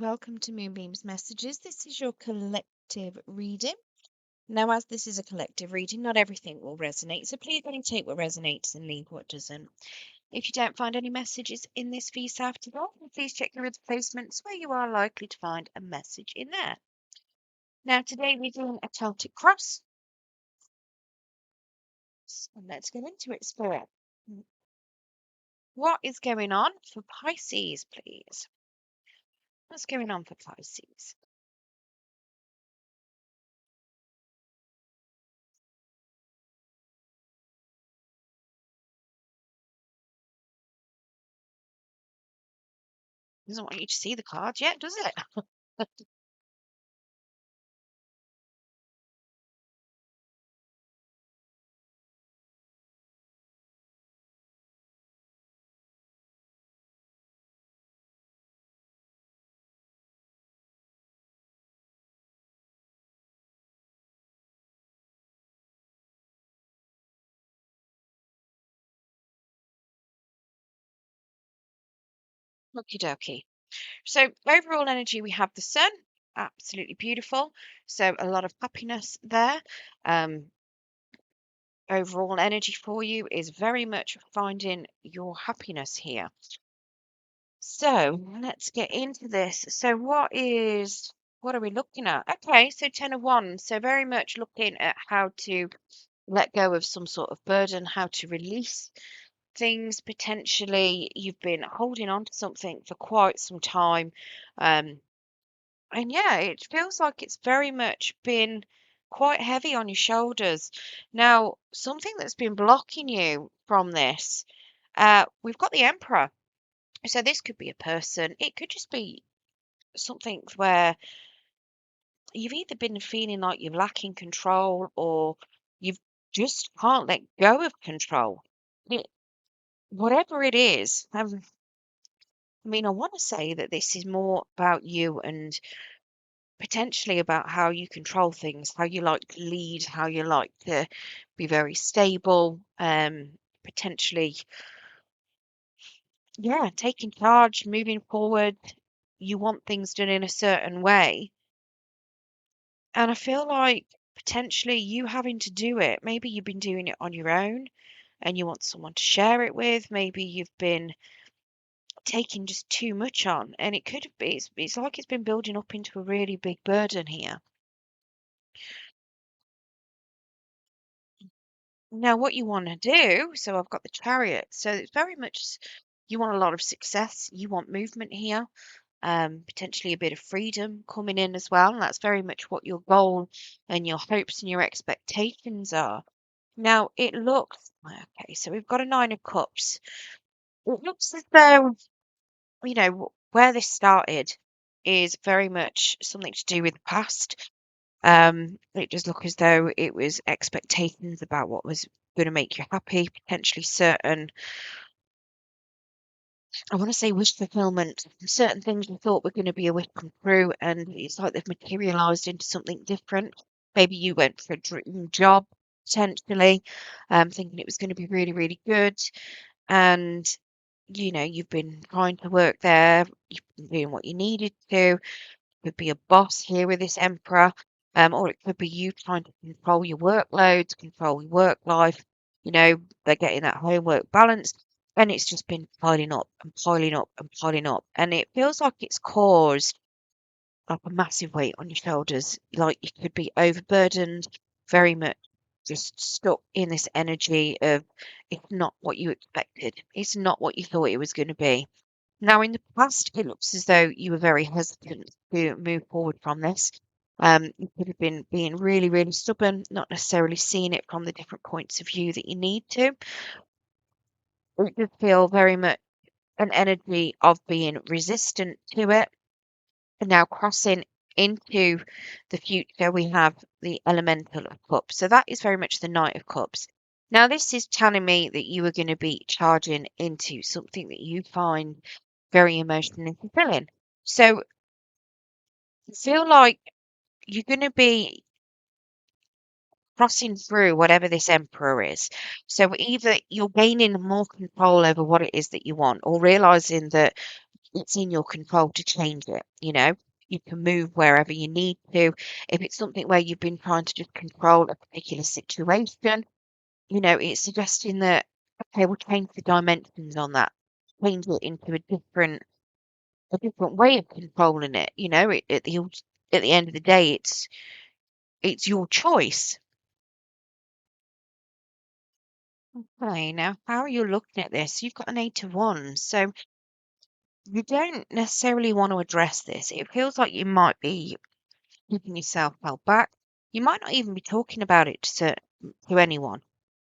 welcome to Moonbeam's Messages. This is your collective reading. Now, as this is a collective reading, not everything will resonate, so please only take what resonates and leave what doesn't. If you don't find any messages in this for yourself today, please check your other placements where you are likely to find a message in there. Now, today we're doing a Celtic cross. So let's get into it, Spirit. What is going on for Pisces, please? What's going on for Pisces? Doesn't want you to see the cards yet, does it? Okie dokie. So overall energy, we have the sun, absolutely beautiful. So a lot of happiness there. Overall energy for you is very much finding your happiness here. So let's get into this. So what are we looking at? Okay, so 10 of Wands. So very much looking at how to let go of some sort of burden, how to release things. Potentially you've been holding on to something for quite some time. And yeah, it feels like it's very much been quite heavy on your shoulders. Now, something that's been blocking you from this, we've got the Emperor. So this could be a person. It could just be something where you've either been feeling like you're lacking control or you've just can't let go of control. It, whatever it is, I mean, I want to say that this is more about you and potentially about how you control things, how you like to lead, how you like to be very stable, potentially, yeah, taking charge, moving forward. You want things done in a certain way. And I feel like potentially you having to do it, maybe you've been doing it on your own and you want someone to share it with. Maybe you've been taking just too much on, and it could be, it's like it's been building up into a really big burden here. Now, what you want to do, so I've got the Chariot. So it's very much you want a lot of success. You want movement here, potentially a bit of freedom coming in as well. And that's very much what your goal and your hopes and your expectations are. Now, it looks okay. So we've got a Nine of Cups. It looks as though, where this started is very much something to do with the past. It does look as though it was expectations about what was going to make you happy, potentially certain, I want to say wish fulfillment, certain things you thought were going to be a wish come true, and it's like they've materialized into something different. Maybe you went for a dream job, potentially, thinking it was going to be really, really good, and you've been trying to work there, you've been doing what you needed to. Could be a boss here with this Emperor, or it could be you trying to control your workloads, control your work life. They're getting that homework balance, and it's just been piling up and piling up and piling up. And it feels like it's caused like a massive weight on your shoulders, like you could be overburdened, very much just stuck in this energy of it's not what you expected, it's not what you thought it was going to be. Now, in the past, it looks as though you were very hesitant to move forward from this. You could have been being really, really stubborn, not necessarily seeing it from the different points of view that you need to. It does feel very much an energy of being resistant to it. And now crossing into the future, we have the Elemental of Cups. So that is very much the Knight of Cups. Now, this is telling me that you are going to be charging into something that you find very emotionally fulfilling. So I feel like you're going to be crossing through whatever this emperor is. So either you're gaining more control over what it is that you want, or realizing that it's in your control to change it, you know. You can move wherever you need to. If it's something where you've been trying to just control a particular situation, you know, it's suggesting that, okay, we'll change the dimensions on that, change it into a different way of controlling it. You know, at the end of the day, it's your choice. Okay, now how are you looking at this? You've got an Eight of Wands, so you don't necessarily want to address this. It feels like you might be keeping yourself held back. You might not even be talking about it to anyone.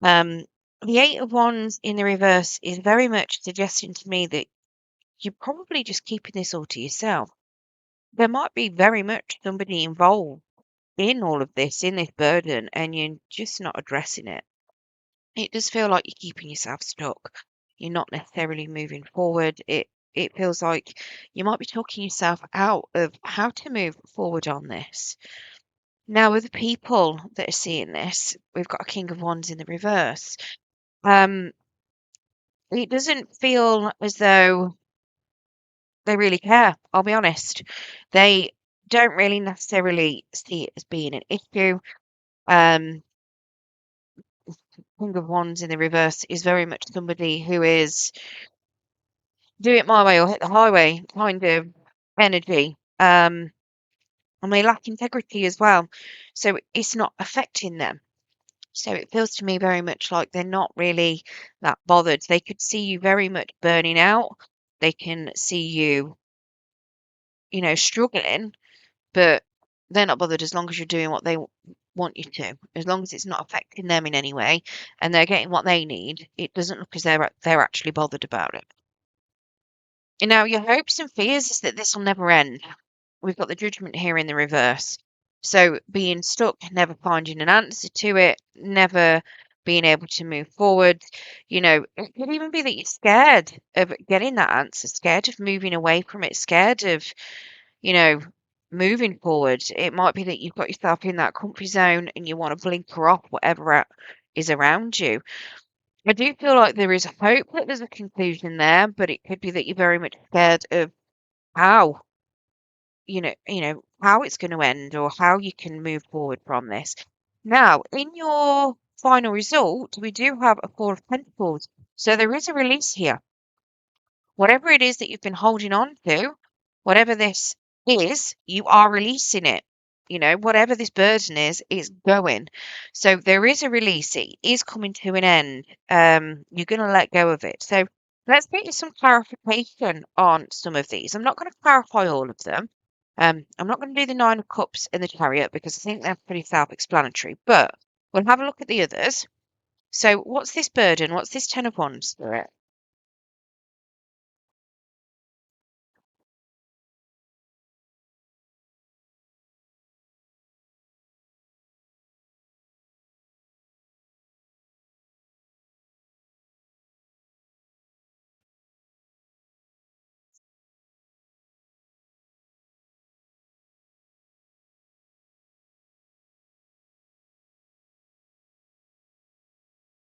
Um, the Eight of Wands in the reverse is very much suggesting to me that you're probably just keeping this all to yourself. There might be very much somebody involved in all of this, in this burden, and you're just not addressing it. It does feel like you're keeping yourself stuck. You're not necessarily moving forward. It feels like you might be talking yourself out of how to move forward on this. Now, with the people that are seeing this, we've got a King of Wands in the reverse. Um, it doesn't feel as though they really care, I'll be honest. They don't really necessarily see it as being an issue. Um, King of Wands in the reverse is very much somebody who is do it my way or hit the highway kind of energy. And they lack integrity as well. So it's not affecting them. So it feels to me very much like they're not really that bothered. They could see you very much burning out. They can see you, struggling, but they're not bothered as long as you're doing what they want you to. As long as it's not affecting them in any way and they're getting what they need, it doesn't look as they're actually bothered about it. And now your hopes and fears is that this will never end. We've got the judgment here in the reverse. So being stuck, never finding an answer to it, never being able to move forward. It could even be that you're scared of getting that answer, scared of moving away from it, scared of, you know, moving forward. It might be that you've got yourself in that comfy zone and you want to blinker off whatever is around you. I do feel like there is hope that there's a conclusion there, but it could be that you're very much scared of how how it's going to end or how you can move forward from this. Now, in your final result, we do have a Four of Pentacles. So there is a release here. Whatever it is that you've been holding on to, whatever this is, you are releasing it. Whatever this burden is, it's going. So there is a release. It is coming to an end. You're going to let go of it. So let's get you some clarification on some of these. I'm not going to clarify all of them. I'm not going to do the Nine of Cups and the Chariot because I think they're pretty self-explanatory, but we'll have a look at the others. So what's this burden? What's this Ten of Wands spirit?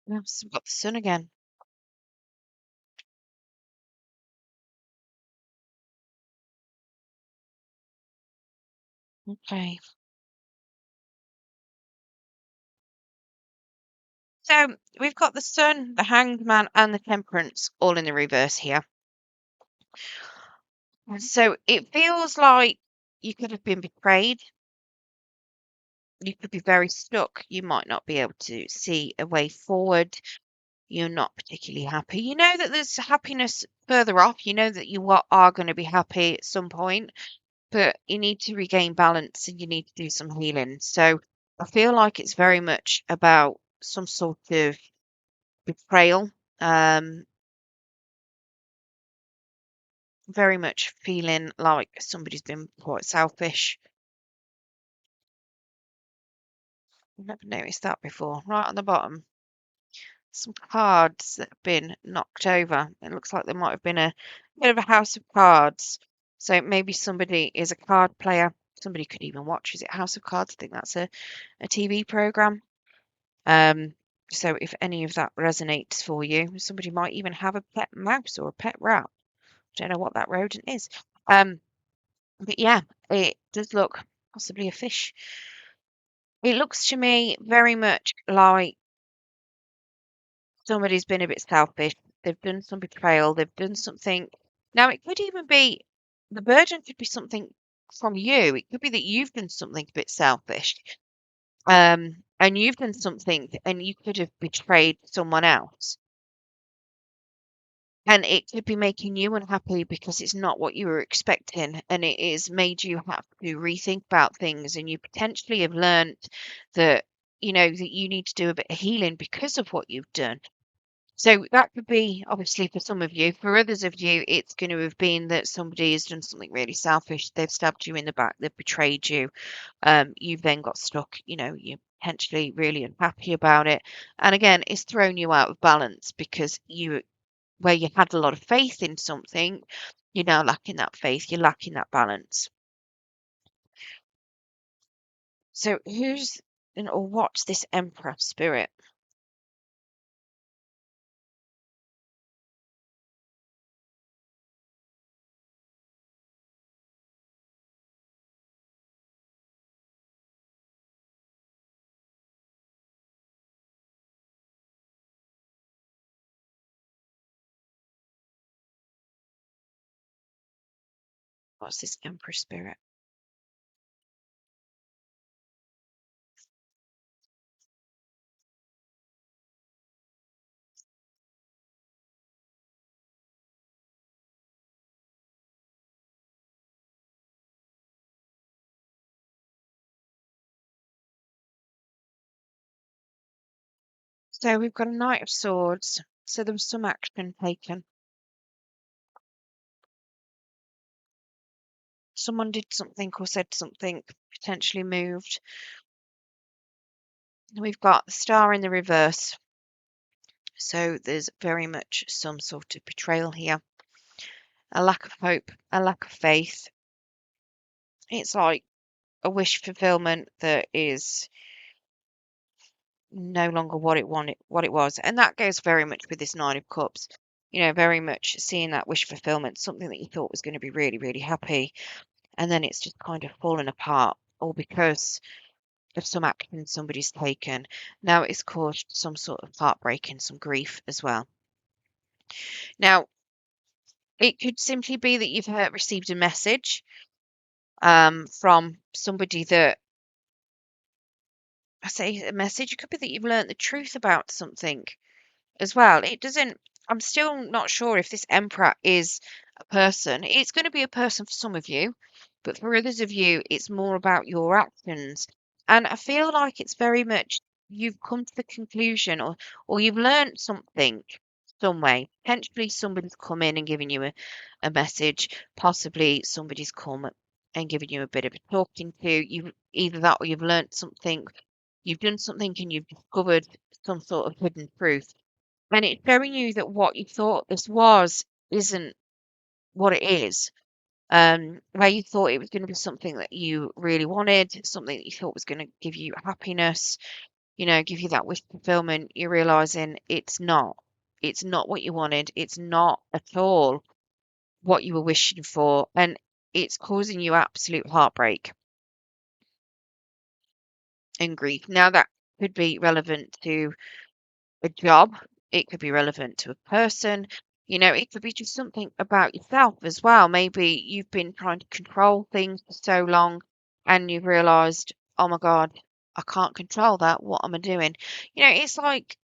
Yes, we've got the Sun again. Okay. So we've got the Sun, the Hanged Man, and the Temperance all in the reverse here. So it feels like you could have been betrayed. You could be very stuck. You might not be able to see a way forward. You're not particularly happy. You know that there's happiness further off. You know that you are going to be happy at some point, but you need to regain balance and you need to do some healing. So I feel like it's very much about some sort of betrayal. Very much feeling like somebody's been quite selfish. I've never noticed that before. Right on the bottom, some cards that have been knocked over. It looks like there might have been a bit of a house of cards. So maybe somebody is a card player. Somebody could even watch. Is it House of Cards? I think that's a TV program. Um, so if any of that resonates for you, somebody might even have a pet mouse or a pet rat. Don't know what that rodent is. Um, but yeah, it does look possibly a fish. It looks to me very much like somebody's been a bit selfish. They've done some betrayal. They've done something. Now, it could even be the burden could be something from you. It could be that you've done something a bit selfish. And you've done something and you could have betrayed someone else. And it could be making you unhappy because it's not what you were expecting, and it is made you have to rethink about things, and you potentially have learned that, that you need to do a bit of healing because of what you've done. So that could be obviously for some of you. For others of you, it's going to have been that somebody has done something really selfish. They've stabbed you in the back. They've betrayed you. You've then got stuck. You're potentially really unhappy about it. And again, it's thrown you out of balance because where you had a lot of faith in something, you're now lacking that faith. You're lacking that balance. So or what's this Emperor spirit? What's this Emperor spirit? So we've got a Knight of Swords. So there was some action taken. Someone did something or said something, potentially moved. And we've got the Star in the reverse. So there's very much some sort of betrayal here. A lack of hope, a lack of faith. It's like a wish fulfillment that is no longer what it was. And that goes very much with this Nine of Cups. Very much seeing that wish fulfillment, something that you thought was going to be really, really happy. And then it's just kind of fallen apart, all because of some action somebody's taken. Now it's caused some sort of heartbreak and some grief as well. Now, it could simply be that you've received a message from somebody that, I say a message, it could be that you've learnt the truth about something as well. I'm still not sure if this Emperor is a person. It's going to be a person for some of you, but for others of you, it's more about your actions. And I feel like it's very much you've come to the conclusion, or you've learnt something some way. Potentially somebody's come in and given you a message. Possibly somebody's come and given you a bit of a talking to. You've either that or you've learnt something. You've done something and you've discovered some sort of hidden truth. And it's showing you that what you thought this was isn't what it is. Where you thought it was going to be something that you really wanted, something that you thought was going to give you happiness, give you that wish fulfillment, you're realizing it's not. It's not what you wanted. It's not at all what you were wishing for. And it's causing you absolute heartbreak and grief. Now, that could be relevant to a job, it could be relevant to a person, it could be just something about yourself as well. Maybe you've been trying to control things for so long and you've realized, oh my God, I can't control that. What am I doing? It's like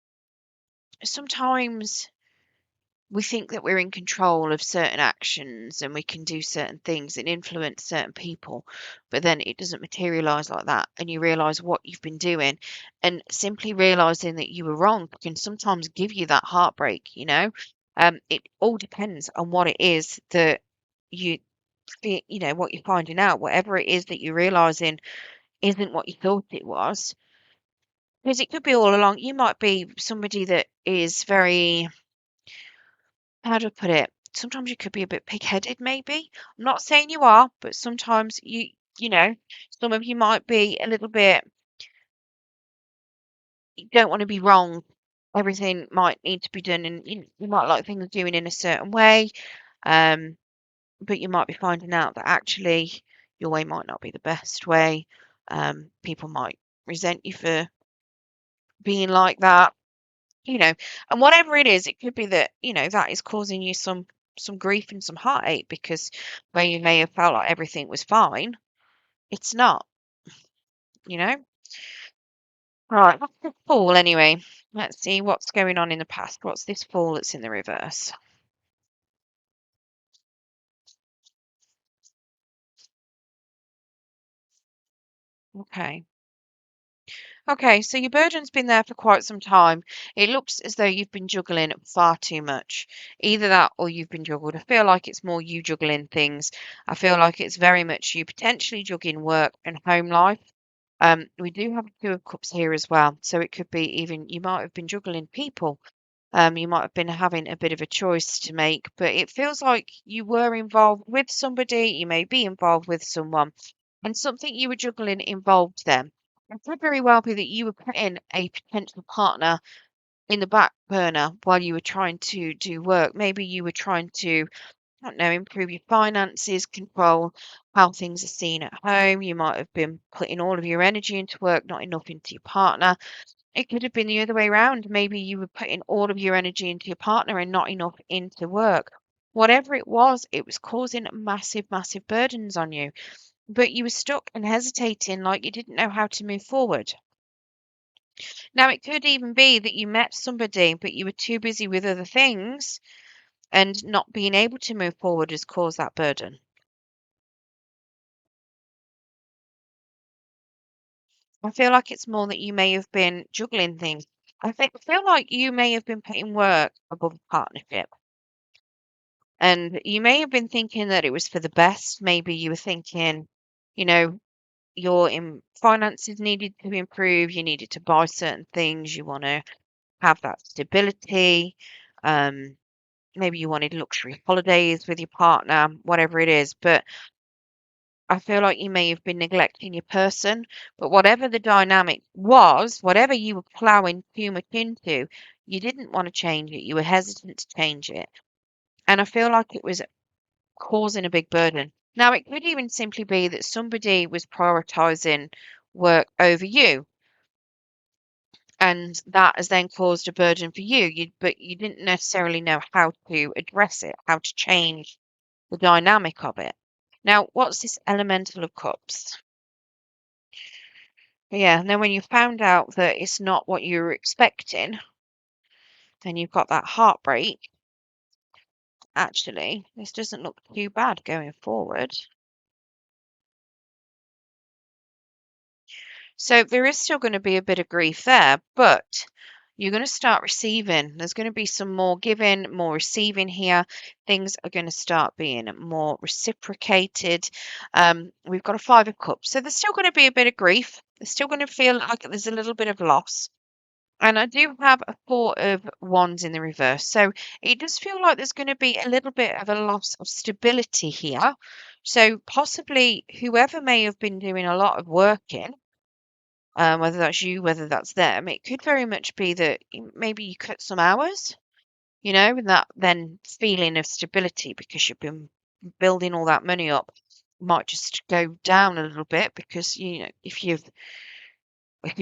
sometimes we think that we're in control of certain actions and we can do certain things and influence certain people, but then it doesn't materialize like that. And you realize what you've been doing, and simply realizing that you were wrong can sometimes give you that heartbreak. It all depends on what it is that you what you're finding out, whatever it is that you're realizing isn't what you thought it was. Because it could be all along, you might be somebody that is very, how do I put it? Sometimes you could be a bit pig-headed, maybe. I'm not saying you are, but sometimes you know, some of you might be a little bit, you don't want to be wrong. Everything might need to be done, and you might like things doing in a certain way. but you might be finding out that actually your way might not be the best way. People might resent you for being like that, you know, and whatever it is, it could be that, that is causing you some grief and some heartache because where you may have felt like everything was fine, it's not, you know. Right, that's the Fool anyway. Let's see what's going on in the past. What's this Fool that's in the reverse? Okay. Okay, so your burden's been there for quite some time. It looks as though you've been juggling far too much. Either that or you've been juggled. I feel like it's more you juggling things. I feel like it's very much you potentially juggling work and home life. We do have a Two of Cups here as well, so it could be even you might have been juggling people. You might have been having a bit of a choice to make, but it feels like you were involved with somebody, you may be involved with someone, and something you were juggling involved them. It could very well be that you were putting a potential partner in the back burner while you were trying to do work. Maybe you were trying to, I don't know, improve your finances, control how things are seen at home. You might have been putting all of your energy into work, not enough into your partner. It could have been the other way around. Maybe you were putting all of your energy into your partner and not enough into work. Whatever it was causing massive, massive burdens on you. But you were stuck and hesitating, like you didn't know how to move forward. Now, it could even be that you met somebody, but you were too busy with other things, and not being able to move forward has caused that burden. I feel like it's more that you may have been juggling things. I feel like you may have been putting work above partnership. And you may have been thinking that it was for the best. Maybe you were thinking, you know, your finances needed to improve. You needed to buy certain things. You want to have that stability. Um, Maybe you wanted luxury holidays with your partner, whatever it is. But I feel like you may have been neglecting your person. But whatever the dynamic was, whatever you were plowing too much into, you didn't want to change it. You were hesitant to change it. And I feel like it was causing a big burden. Now, it could even simply be that somebody was prioritizing work over you, and that has then caused a burden for you. But you didn't necessarily know how to address it, how to change the dynamic of it. Now, what's this Elemental of Cups? Yeah, and then when you found out that it's not what you were expecting, then you've got that heartbreak. Actually, this doesn't look too bad going forward. So there is still going to be a bit of grief there, but you're going to start receiving. There's going to be some more giving, more receiving here. Things are going to start being more reciprocated. We've got a Five of Cups. So there's still going to be a bit of grief. There's still going to feel like there's a little bit of loss. And I do have a Four of Wands in the reverse. So it does feel like there's going to be a little bit of a loss of stability here. So possibly whoever may have been doing a lot of working, whether that's you, whether that's them, it could very much be that maybe you cut some hours, and that then feeling of stability because you've been building all that money up might just go down a little bit because if you've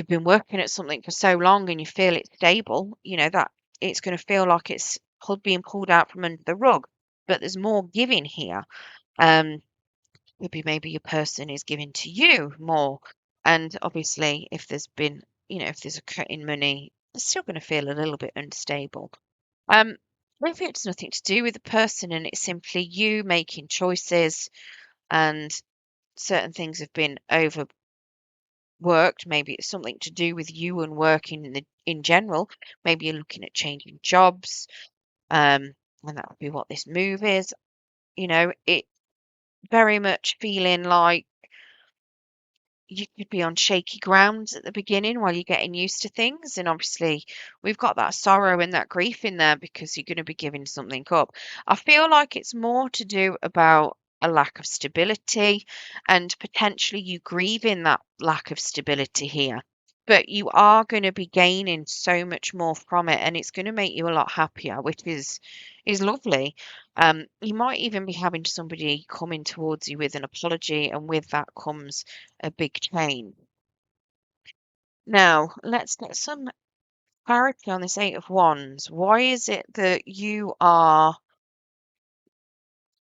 been working at something for so long and you feel it's stable, that it's going to feel like it's being pulled out from under the rug. But there's more giving here. Um, maybe your person is giving to you more. And obviously, if there's a cut in money, it's still going to feel a little bit unstable. Um, Maybe it's nothing to do with the person and it's simply you making choices and certain things have been overworked. Maybe it's something to do with you and working in general. Maybe you're looking at changing jobs. And that would be what this move is. It very much feeling like you could be on shaky ground at the beginning while you're getting used to things. And obviously, we've got that sorrow and that grief in there because you're going to be giving something up. I feel like it's more to do about a lack of stability and potentially you grieving that lack of stability here. but you are going to be gaining so much more from it, and it's going to make you a lot happier, which is lovely. You might even be having somebody coming towards you with an apology, and with that comes a big change. Now, let's get some clarity on this Eight of Wands. Why is it that you are,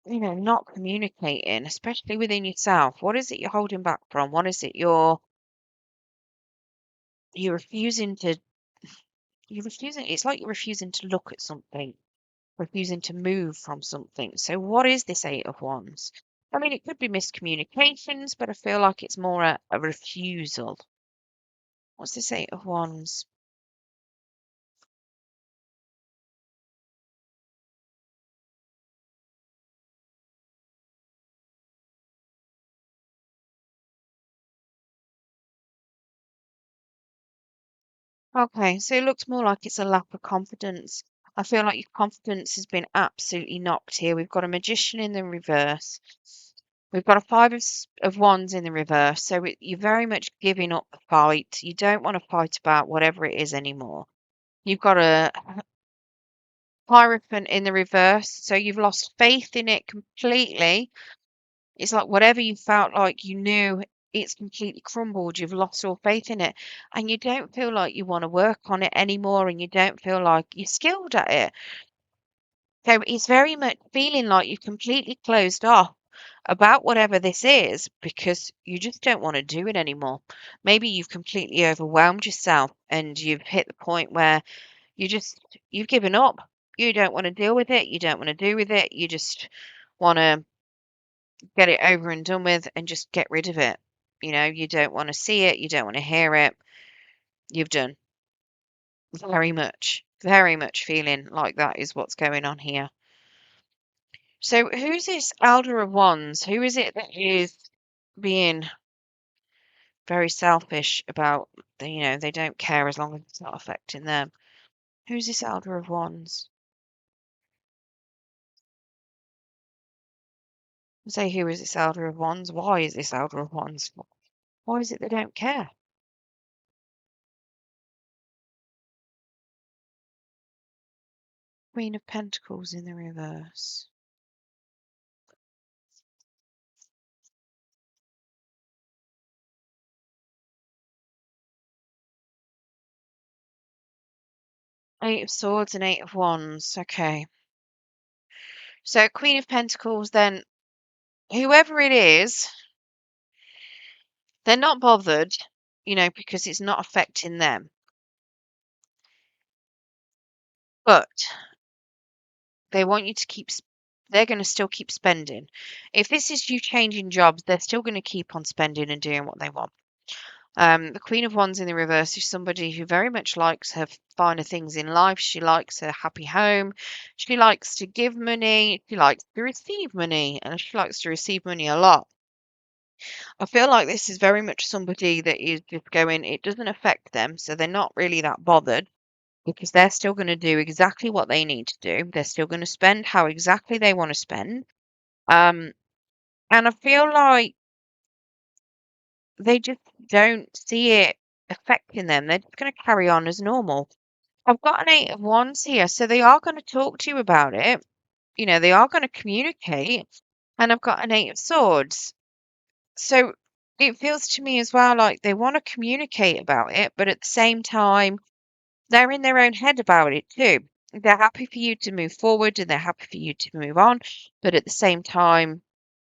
not communicating, especially within yourself? What is it you're holding back from? What is it you're refusing to you're refusing it's like you're refusing to look at something, refusing to move from something. So what is this Eight of Wands? I mean, it could be miscommunications, but I feel like it's more a refusal. What's this Eight of Wands? Okay, so it looks more like it's a lack of confidence. I feel like your confidence has been absolutely knocked here. We've got a Magician in the reverse. We've got a of Wands in the reverse. So you're very much giving up the fight. You don't want to fight about whatever it is anymore. You've got a Hierophant in the reverse. So you've lost faith in it completely. It's like whatever you felt like you knew, it's completely crumbled. You've lost all faith in it. And you don't feel like you want to work on it anymore. And you don't feel like you're skilled at it. So it's very much feeling like you've completely closed off about whatever this is because you just don't want to do it anymore. Maybe you've completely overwhelmed yourself and you've hit the point where you've given up. You don't want to deal with it. You don't want to do with it. You just want to get it over and done with and just get rid of it. You don't want to see it. You don't want to hear it. You've done very much feeling like that is what's going on here. So who's this Elder of Wands? Who is it that is being very selfish about, they don't care as long as it's not affecting them? Who's this Elder of Wands? Say, who is this Elder of Wands? Why is this Elder of Wands? Why is it they don't care? Queen of Pentacles in the reverse. Eight of Swords and Eight of Wands. Okay. So Queen of Pentacles, then whoever it is, they're not bothered, because it's not affecting them. But they want you to they're going to still keep spending. If this is you changing jobs, they're still going to keep on spending and doing what they want. The Queen of Wands in the reverse is somebody who very much likes her finer things in life. She likes her happy home. She likes to give money. She likes to receive money, and she likes to receive money a lot. I feel like this is very much somebody that is just going, it doesn't affect them, so they're not really that bothered because they're still going to do exactly what they need to do. They're still going to spend how exactly they want to spend. Um, and I feel like they just don't see it affecting them. They're just going to carry on as normal. I've got an Eight of Wands here, so they are going to talk to you about it. They are going to communicate. And I've got an Eight of Swords. So it feels to me as well like they want to communicate about it, but at the same time, they're in their own head about it too. They're happy for you to move forward and they're happy for you to move on, but at the same time,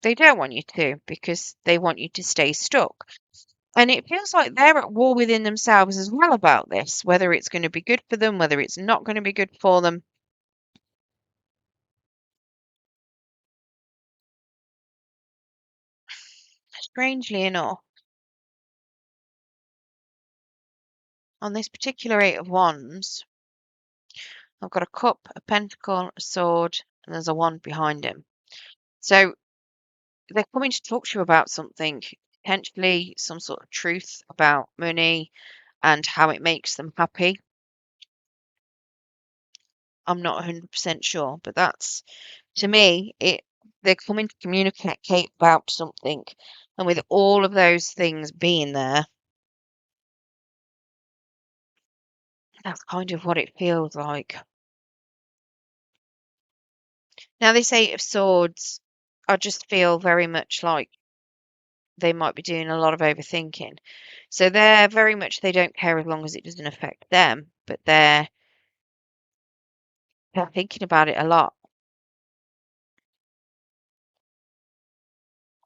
they don't want you to because they want you to stay stuck. And it feels like they're at war within themselves as well about this, whether it's going to be good for them, whether it's not going to be good for them. Strangely enough, on this particular Eight of Wands, I've got a cup, a pentacle, a sword, and there's a wand behind him. So they're coming to talk to you about something, potentially some sort of truth about money and how it makes them happy. I'm not 100% sure, but that's, to me, they're coming to communicate about something. And with all of those things being there, That's kind of what it feels like. Now, this Eight of Swords, I just feel very much like they might be doing a lot of overthinking. So they're very much, they don't care as long as it doesn't affect them, but they're thinking about it a lot.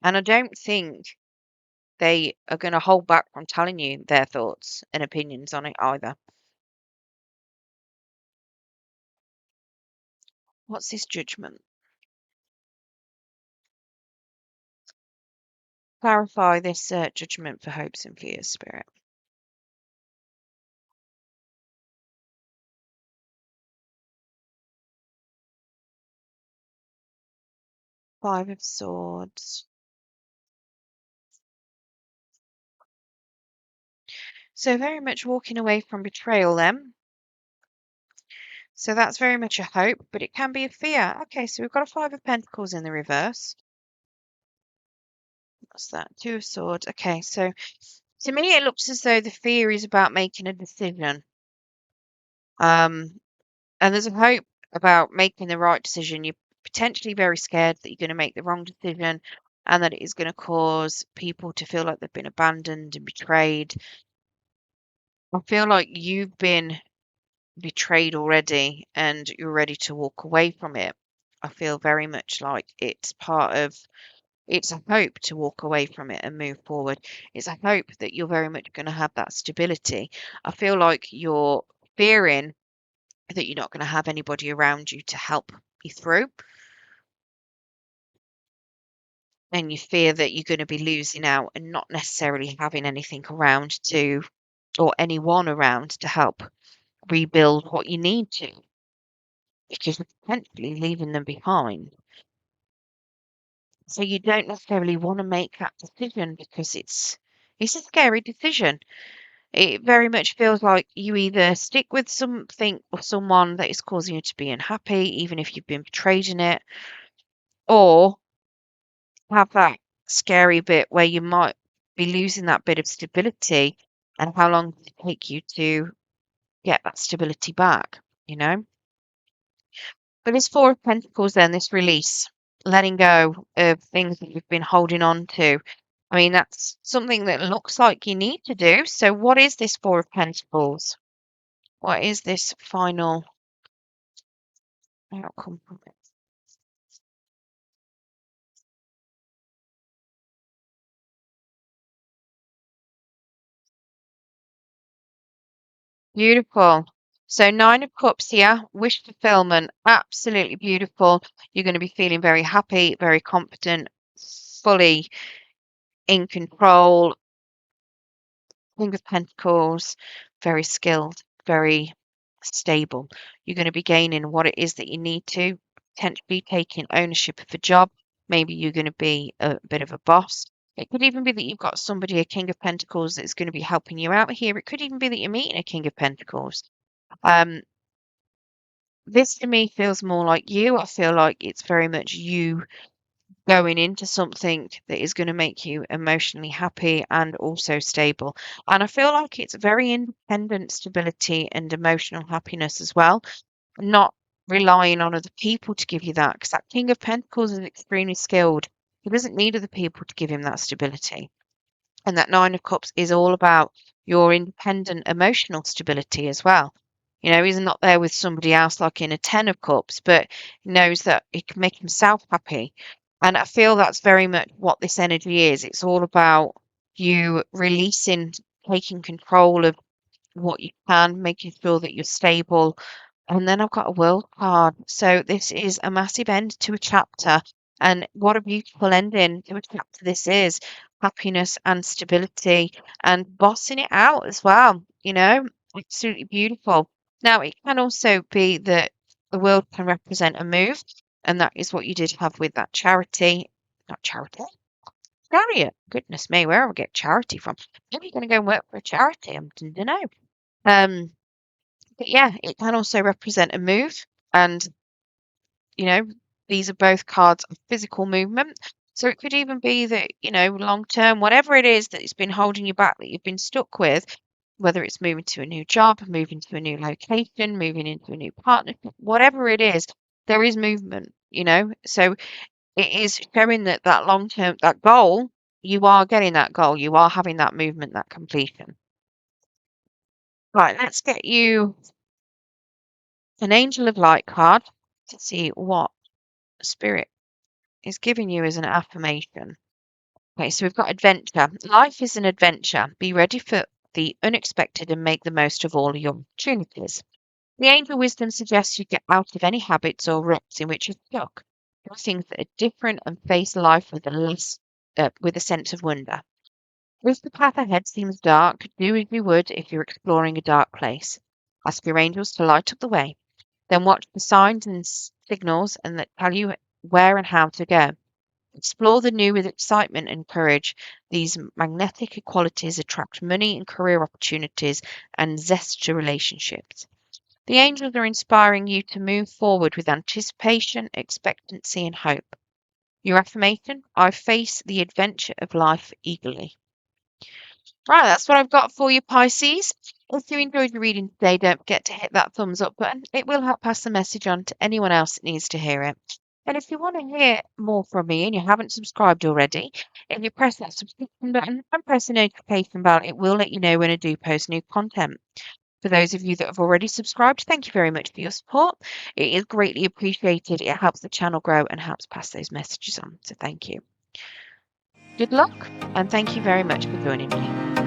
And I don't think they are going to hold back from telling you their thoughts and opinions on it either. What's this Judgment? Clarify this Judgment for hopes and fears, Spirit. Five of Swords. So very much walking away from betrayal then. So that's very much a hope, but it can be a fear. Okay, so we've got a Five of Pentacles in the reverse. What's that? Two of Swords. Okay, so to me it looks as though the fear is about making a decision. And there's a hope about making the right decision. You're potentially very scared that you're going to make the wrong decision and that it is going to cause people to feel like they've been abandoned and betrayed. I feel like you've been betrayed already and you're ready to walk away from it. I feel very much like it's a hope to walk away from it and move forward. It's a hope that you're very much going to have that stability. I feel like you're fearing that you're not going to have anybody around you to help you through, and you fear that you're going to be losing out and not necessarily having anything around to, or anyone around to help rebuild what you need to, because you're potentially leaving them behind. So you don't necessarily want to make that decision because it's a scary decision. It very much feels like you either stick with something or someone that is causing you to be unhappy, even if you've been betrayed in it, or have that scary bit where you might be losing that bit of stability, and how long does it take you to get that stability back, you know? But this Four of Pentacles, then, this release, letting go of things that you've been holding on to. I mean, that's something that looks like you need to do. So, what is this Four of Pentacles? What is this final outcome from it? Beautiful. So, Nine of Cups here, wish fulfillment, absolutely beautiful. You're going to be feeling very happy, very confident, fully in control. King of Pentacles, very skilled, very stable. You're going to be gaining what it is that you need to, potentially taking ownership of a job. Maybe you're going to be a bit of a boss. It could even be that you've got somebody, a King of Pentacles, that's going to be helping you out here. It could even be that you're meeting a King of Pentacles. Um, this to me feels more like you. I feel like it's very much you going into something that is going to make you emotionally happy and also stable. And I feel like it's very independent stability and emotional happiness as well, not relying on other people to give you that, because that King of Pentacles is extremely skilled. He doesn't need other people to give him that stability. And that Nine of Cups is all about your independent emotional stability as well. You know, he's not there with somebody else like in a Ten of Cups, but he knows that he can make himself happy. And I feel that's very much what this energy is. It's all about you releasing, taking control of what you can, making sure that you're stable. And then I've got a world card. So this is a massive end to a chapter. And what a beautiful ending to a chapter this is. Happiness and stability and bossing it out as well. You know, absolutely beautiful. Now, it can also be that the world can represent a move. And that is what you did have with that charity. Not charity. Chariot. Goodness me, where will I get charity from? Maybe you're going to go and work for a charity. I don't know. Um, but yeah, it can also represent a move. And, you know, these are both cards of physical movement. So it could even be that, you know, long term, whatever it is that has been holding you back, that you've been stuck with, whether it's moving to a new job, moving to a new location, moving into a new partnership, whatever it is, there is movement, you know. So it is showing that that long term, that goal, you are getting that goal, you are having that movement, that completion. Right, let's get you an Angel of Light card to see what Spirit is giving you as an affirmation. Okay, so we've got adventure. Life is an adventure. Be ready for the unexpected and make the most of all your opportunities. The angel wisdom suggests you get out of any habits or ruts in which you're stuck. Do things that are different and face life with a sense of wonder. If the path ahead seems dark, do as you would if you're exploring a dark place. Ask your angels to light up the way. Then watch the signs and signals and that tell you where and how to go. Explore the new with excitement and courage. These magnetic qualities attract money and career opportunities and zest to relationships. The angels are inspiring you to move forward with anticipation, expectancy, and hope. Your affirmation: I face the adventure of life eagerly. Right, that's what I've got for you, Pisces. If you enjoyed your reading today, don't forget to hit that thumbs up button. It will help pass the message on to anyone else that needs to hear it. And if you want to hear more from me and you haven't subscribed already, if you press that subscription button and press the notification bell, it will let you know when I do post new content. For those of you that have already subscribed, thank you very much for your support. It is greatly appreciated. It helps the channel grow and helps pass those messages on. So thank you. Good luck and thank you very much for joining me.